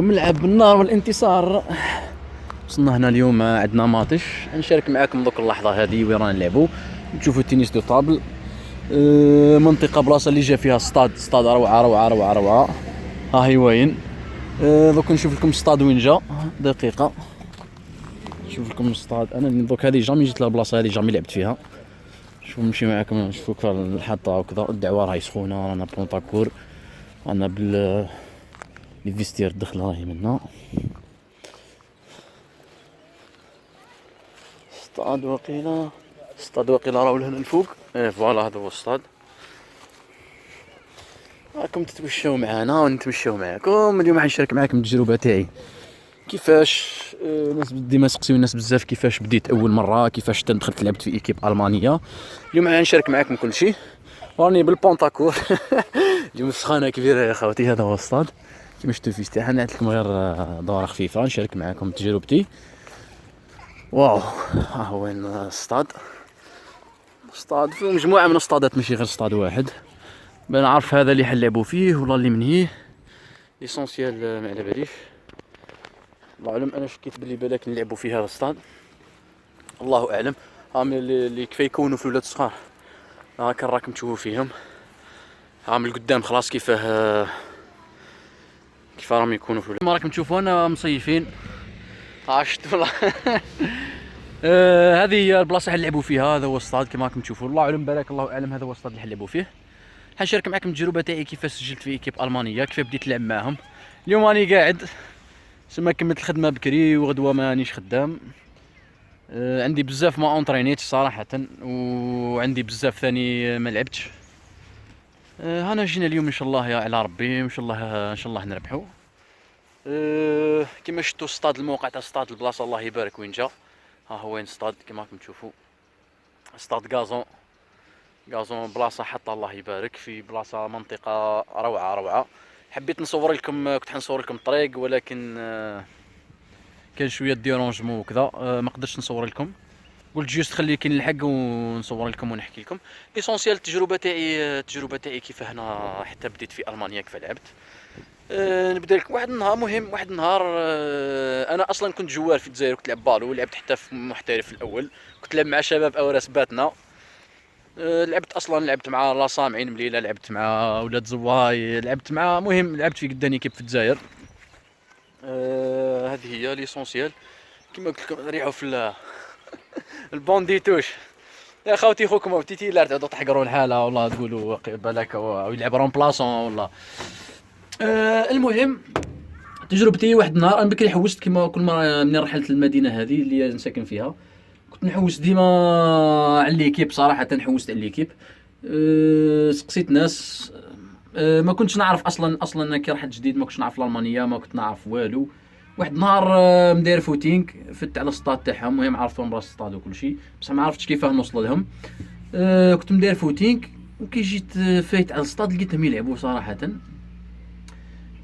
ملعب بالنار والانتصار. وصلنا هنا اليوم، عندنا ماتش. نشارك معاكم دوك اللحظه هذه وين رانا نلعبوا. نشوفوا التنس دو طابل. منطقه بلاصه اللي جا فيها ستاد روعه روعه روعه روعه. ها هي وين. دوك نشوف لكم الستاد وين جا. دقيقه نشوف لكم الستاد. انا دوك هذه جامي جيت للبلاصه هذه، جامي لعبت فيها. شوف نمشي معاكم نشوفوا كيف الحطه وكذا. الدعوه راهي سخونه، رانا بونطاكور، رانا بال لي فيستير الدخله راهي منا. ستاد وقيله راهو لهنا الفوق. فوالا هذا هو الستاد. راكم تتمشاو معانا ونتمشاو معاكم. اليوم حنشارك معاكم التجربه تاعي كيفاش. الناس ديما سقسيو الناس بزاف كيفاش بديت اول مره، كيفاش دخلت لعبت في ايكيب المانيه. اليوم غنشارك معاكم كل شيء. راني بالبونطاكور. اليوم سخانه كبيره يا خوتي. هذا هو الستاد كيما شفتوا فيه. حنا نعطيكم لكم غير دوره خفيفه نشارك معاكم تجربتي. واو، ها هو وين الستاد. فيه مجموعه من الستادات، ماشي غير ستاد واحد. ما نعرف هذا اللي حنلعبوا فيه ولا اللي منهيه. ليسونسيال ما على باليش، الله اعلم. انا شكيت بلي بالك نلعبوا في هذا الستاد، الله اعلم. هام اللي كيف يكونوا في ولاد الصغار هاكا راكم تشوفوا فيهم. هام القدام خلاص كيف راهم يكونوا في ما راكم تشوفوا. انا مصيفين عشت والله. هذه هي البلاصه اللي نلعبوا فيها. هذا هو الستاد كما راكم تشوفوا، الله اعلم بالك الله اعلم. هذا هو الستاد اللي نلعبوا فيه. حنشارك معكم التجربه تاعي كيفاش سجلت في ايكيب المانيه، كيف بديت نلعب معاهم. اليوم راني قاعد سما كملت الخدمه بكري وغدوه مانيش خدام. عندي بزاف ما اونطرينيتش صراحه، وعندي بزاف ثاني ما لعبتش. هنا جينا اليوم ان شاء الله يا على ربي، ان شاء الله نربحوا. كما شفتوا الستاد، الموقع تاع الستاد البلاصه الله يبارك وين جا. ها هو وين الستاد كما راكم تشوفوا. ستاد غازون بلاصه حتى الله يبارك، في بلاصه منطقه روعه. حبيت نصور لكم، كنت حنصور لكم الطريق ولكن كان شويه ديرونجمون وكذا، ما قدرتش نصور لكم. قلت جوست خلي كي نلحق ونصور لكم ونحكي لكم ليسونسيال التجربه تاعي كيف هنا حتى بديت في المانيا كيف لعبت. نبدا لكم واحد النهار. انا اصلا كنت جوال في الجزائر، كنت لعب بالو، ولعبت حتى في محترف الاول. كنت لعب مع شباب اوراس باتنا. لعبت مع لا سامعين مليله، لعبت مع ولاد زواي، لعبت في قداني كيب في الجزائر. هذه هي ليسونسيال كما قلت لكم. ريحوا في البونديتوش يا خوتي. خوكم بديتي لا تعودوا تحقروا الحاله والله، تقولوا بالك يلعب رومبلاسون والله. المهم تجربتي. واحد النهار انا بكري حوست كما كل مره منين رحلت للمدينه هذه اللي نساكن فيها، كنت نحوس ديما على ليكيب صراحه. حوست على ليكيب. سقسيت ناس. ما كنتش نعرف اصلا كي رحت جديد، ما كنتش نعرف الالمانيه، ما كنت نعرف والو. واحد النهار مداير فوتينغ، فت على السطاد تاعهم. المهم عرفتهم راس السطاد وكل شيء، بصح ما عرفتش كيفاه نوصل لهم. كنت مداير فوتينغ، وكي جيت فايت على السطاد لقيتهم يلعبوا صراحه.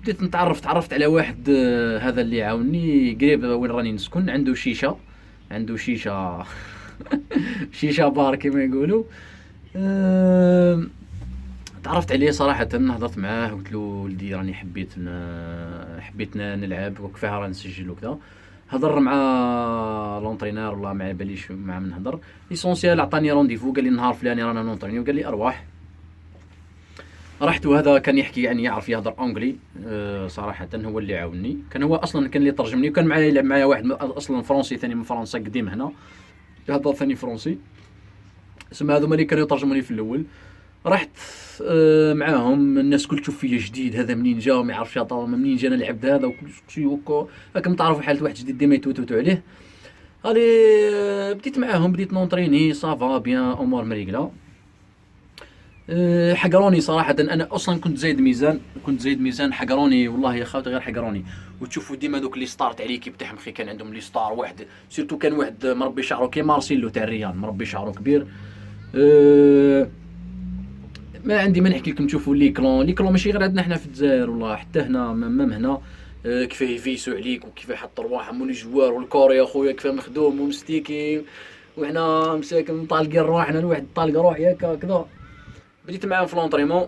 بديت تعرفت على واحد، هذا اللي عاوني قريب وين راني نسكن. عنده شيشه شيشه بار كما يقولوا. تعرفت عليه صراحه، هضرت معاه قلت له ولدي راني حبيت نلعب وكفاها راه نسجل وكذا. هضر مع لونطرينور ولا مع باليش مع من هضر. ليسونسيال عطاني رونديفو، قال لي النهار فلاني رانا نونطريني، وقال لي ارواح. رحت، وهذا كان يحكي يعني يعرف يهضر اونجلي. صراحه هو اللي عاوني. كان هو اصلا اللي ترجمني، وكان معايا يلعب معايا واحد اصلا فرنسي ثاني من فرنسا قديم هنا، يهضر ثاني فرنسي. سما هذوما اللي كانوا يترجموني في الاول. رحت معاهم. الناس كل تشوف فيا جديد، هذا منين جا وما يعرفش يعطى منين جا. انا لعبت هذا وكل شيء وكا راكم تعرفوا حاله واحد جديد ديما يتوتوا عليه. بديت معاهم، بديت نونطريني صافا بيان امور مريقله. حقروني صراحه. انا اصلا كنت زايد ميزان حقروني والله يا خاوتي، غير حقروني. وتشوفوا ديما دوك لي ستار تاع ليكيب تاعهم خي، كان عندهم لي ستار واحد سيرتو. كان واحد مربي شعره كي مارسيلو تاع الريال، مربي شعره كبير. ما عندي ما نحكي لكم. تشوفوا لي كلون ماشي غير عندنا حنا في الجزائر والله، حتى هنا مام هنا. كيف يفيسوا عليك وكيف يحط رواحهم ولي جوار. والكوري يا خويا كيف مخدوم ومستيكي، وحنا مساكن طالقين رواحنا. الواحد طالق روح ياك كذا. بديت معاهم في لونطريمون.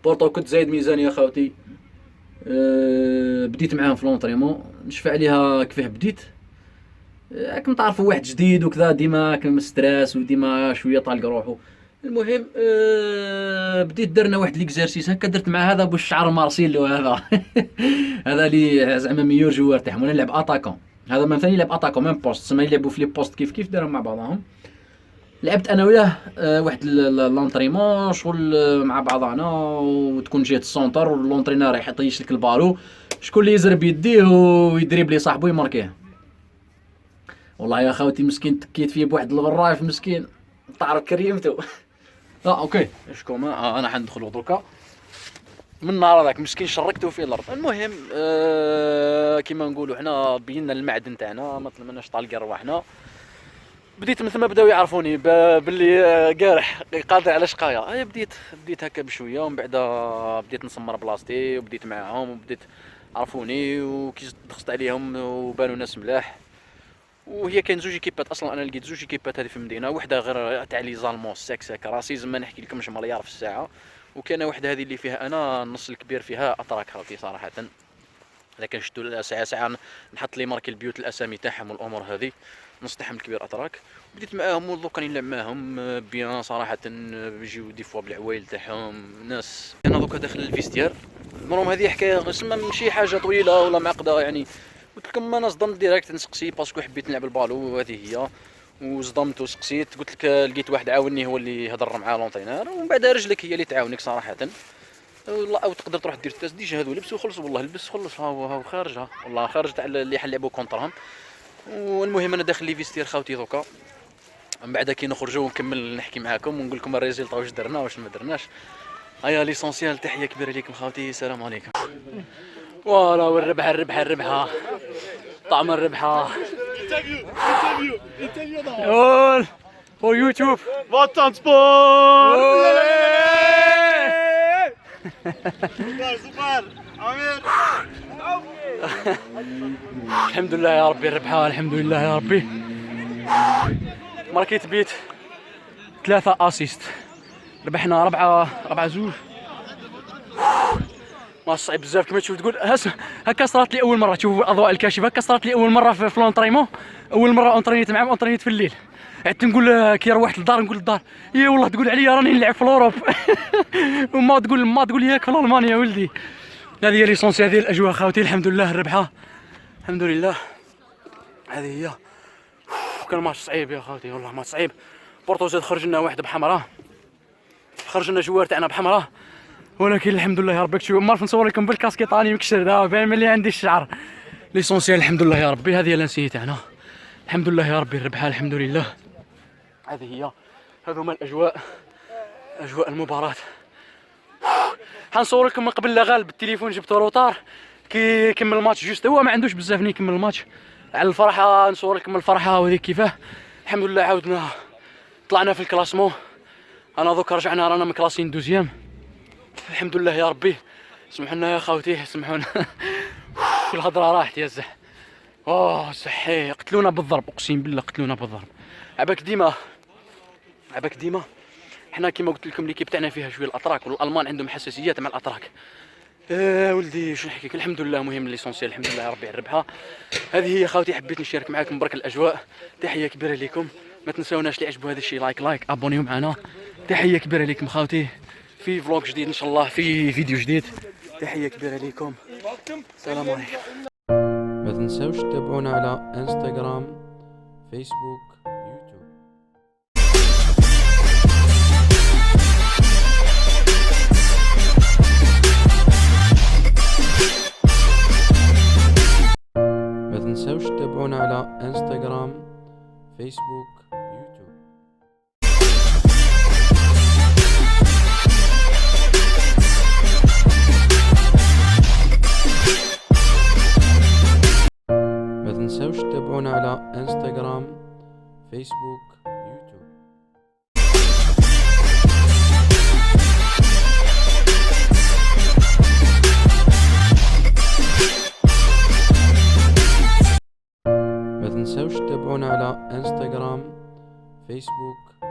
بورتو كنت زايد ميزان يا خاوتي. بديت معاهم في لونطريمون، نشفع عليها كيفاه بديت. راكم تعرفوا واحد جديد وكذا، ديما كان ستريس وديما شويه طالق روحو. المهم بديت درنا واحد ليكزارسيس هكا، درت مع هذا بالشعر مارسيلو هذا هذا اللي زعما ميور جوار تاعهم، وانا نلعب اتاكون. هذا مثلا يلعب اتاكون ميم بوست، تسمى يلعبوا في لي بوست كيف دارهم مع بعضهم. لعبت انا وياه واحد لونطريمون شغل مع بعضنا، وتكون جهه السونتر واللونطرينور يطيش لك البالو، شكون اللي يزرب يديه ويدريب لي صاحبو يماركيه. والله يا خاوتي مسكين تكيت فيه بواحد الغراف مسكين، تعرف كريمته. اوكي شكون انا حندخلو دركا من النهار هذاك مسكين شركته في الارض. المهم كيما نقولوا حنا بينا المعدن تاعنا، ما طلبناش طالق رواحنا. بديت مثل ما بداو يعرفوني باللي قارح قادر على شقايه. بديت هكا بشويه، ومن بعد بديت نسمر بلاصتي وبديت معاهم وبديت عرفوني، وكي دخلت عليهم وبانوا ناس ملاح. وهي كاين زوج كيبات اصلا، انا لقيت زوج كيبات هذه في المدينه، وحده غير تاع لي زالمون سكس هكا راسيزم ما نحكي لكمش مليار في الساعه، وكان وحده هذه اللي فيها انا النص الكبير فيها اتراك خاوتي صراحه. اذا كان شفتوا ساعه نحط لي ماركي البيوت الاسامي تاعهم والامور هذه، نص تاعهم الكبير اتراك. بديت معاهم ودوكا نلعب معاهم بيان صراحه، بيجيو دي فوا بالعوايل تاعهم ناس. انا دوكا داخل الفيستير المهم هذه حكايه سما ماشي حاجه طويله ولا معقده يعني. قلت لكم انا صدمت ديريكت نسقسي باسكو حبيت نلعب البالو، وهذه هي. وصدمت وسقسيت، قلت لك لقيت واحد عاوني هو اللي هضر مع لونطرينور، ومن بعد رجلك هي اللي تعاونك صراحه. والله او تقدر تروح دير التاس ديجا هادو لبسوا وخلص، والله لبس خلص هاو خارجه، والله خارج تاع اللي حنلعبوا كونترهم. والمهم انا داخل لي فيستير خاوتي دوكا، من بعد كي نخرجوا ونكمل نحكي معاكم ونقول لكم الريزلت واش درنا واش ما درناش. هيا ليسونسيال، تحيه كبيره ليكم خاوتي، السلام عليكم. فوالا والربحه طعم الربحه. انترفيو فور يوتيوب وطن سبور. سوبر عمير. الحمد لله يا ربي الربحه، الحمد لله يا ربي. ماركيت بيت 3 اسيست، ربحنا 4-2. ما صعيب بزاف كما تشوف تقول. هكا صارت لي اول مره، تشوفوا الاضواء الكاشفه، هكا صارت لي اول مره في لونطريمون. اول مره اونطرينيت معاهم، اونطرينيت في الليل. عدت نقول كي روحت للدار نقول للدار يا والله تقول عليا راني نلعب في الاوروب. وما تقول ياك في المانيا ولدي. هذه هي ليسونسي، هذه الاجواء خاوتي، الحمد لله الربحه الحمد لله. هذه هي. كان ماتش صعيب يا خاوتي، والله ماتش صعيب. بورتو زاد خرج لنا واحد بحمراء، خرج لنا جوار تاعنا بحمراء، ولكن الحمد لله يا ربي. شوف ما نصور لكم بالكاسكيط راني مكشر دا باين ملي عندي الشعر. ليسونسيال الحمد لله يا ربي. هذه هي لانسيه تاعنا، الحمد لله يا ربي الربحه الحمد لله. هذه هي، هذوما الاجواء، اجواء المباراه. حنصور لكم من قبل لا غالب بالتليفون، جبت روطار كي كمل الماتش جوست، هو ما عندوش بزاف ني يكمل الماتش. على الفرحه نصور لكم الفرحه وهذيك كيفاه. الحمد لله عاودنا طلعنا في الكلاسمون. انا دوك رجعنا رانا مكلاسين دوزيام، الحمد لله يا ربي. سمحوا لنا يا خاوتي سمحونا. الهضره راحت يا زح. صحي قتلونا بالضرب، اقسم بالله قتلونا بالضرب. عباك ديما حنا كيما قلت لكم ليكيب تاعنا فيها شويه الاتراك، والالمان عندهم حساسيات مع الاتراك. ولدي شنو نحكي لك، الحمد لله. مهم ليسونسيال الحمد لله يا ربي الربحه. هذه هي خاوتي، حبيت نشارك معكم برك الاجواء. تحيه كبيره لكم، ما تنساوناش اللي عجبوا هذا الشيء لايك ابونيو معنا. تحيه كبيره لكم خاوتي، في فلوق جديد ان شاء الله، في فيديو جديد. تحيه كبيره لكم، السلام عليكم. ما تنساوش تتابعونا على انستغرام، فيسبوك، يوتيوب. ما تنساوش تتابعونا على انستغرام، فيسبوك، يوتيوب. ما تنساوش تتابعونا على انستغرام، فيسبوك، يوتيوب. ما تنساوش تتابعونا على انستغرام، فيسبوك،